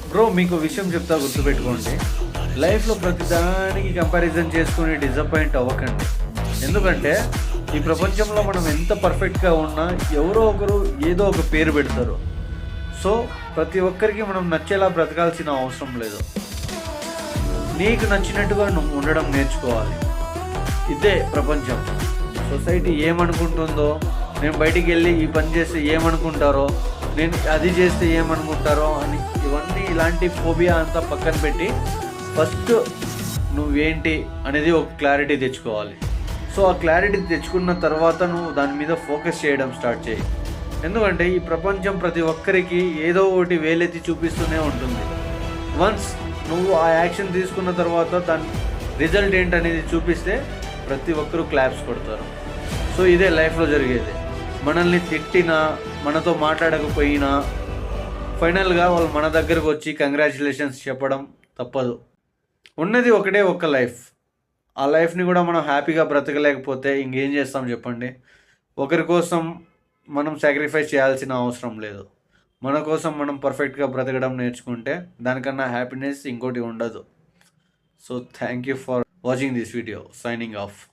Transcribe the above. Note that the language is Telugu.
బ్రో మీకు విషయం చెప్తా, గుర్తుపెట్టుకోండి. లైఫ్లో ప్రతిదానికి కంపారిజన్ చేసుకుని డిసప్పాయింట్ అవ్వకండి. ఎందుకంటే ఈ ప్రపంచంలో మనం ఎంత పర్ఫెక్ట్గా ఉన్నా ఎవరో ఒకరు ఏదో ఒక పేరు పెడతారు. సో ప్రతి ఒక్కరికి మనం నచ్చేలా బ్రతకాల్సిన అవసరం లేదు. నీకు నచ్చినట్టుగా నువ్వు ఉండడం నేర్చుకోవాలి. ఇదే ప్రపంచం. సొసైటీ ఏమనుకుంటుందో, నేను బయటికి వెళ్ళి ఈ పని చేస్తే ఏమనుకుంటారో, నేను అది చేస్తే ఏమనుకుంటారో అని ఇలాంటి ఫోబియా అంతా పక్కన పెట్టి ఫస్ట్ నువ్వేంటి అనేది ఒక క్లారిటీ తెచ్చుకోవాలి. సో ఆ క్లారిటీ తెచ్చుకున్న తర్వాత నువ్వు దాని మీద ఫోకస్ చేయడం స్టార్ట్ చేయి. ఎందుకంటే ఈ ప్రపంచం ప్రతి ఒక్కరికి ఏదో ఒకటి వేలెత్తి చూపిస్తూనే ఉంటుంది. వన్స్ నువ్వు ఆ యాక్షన్ తీసుకున్న తర్వాత దాని రిజల్ట్ ఏంటనేది చూపిస్తే ప్రతి ఒక్కరూ క్లాప్స్ కొడతారు. సో ఇదే లైఫ్లో జరిగేది. మనల్ని తిట్టినా, మనతో మాట్లాడకపోయినా ఫైనల్గా వాళ్ళు మన దగ్గరకు వచ్చి కంగ్రాచులేషన్స్ చెప్పడం తప్పదు. ఉన్నది ఒకటే ఒక్క లైఫ్. ఆ లైఫ్ని కూడా మనం హ్యాపీగా బ్రతకలేకపోతే ఇంకేం చేస్తాం చెప్పండి. ఒకరి కోసం మనం సాక్రిఫైస్ చేయాల్సిన అవసరం లేదు. మన కోసం మనం పర్ఫెక్ట్గా బ్రతకడం నేర్చుకుంటే దానికన్నా హ్యాపీనెస్ ఇంకోటి ఉండదు. So thank you for watching this video. Signing off.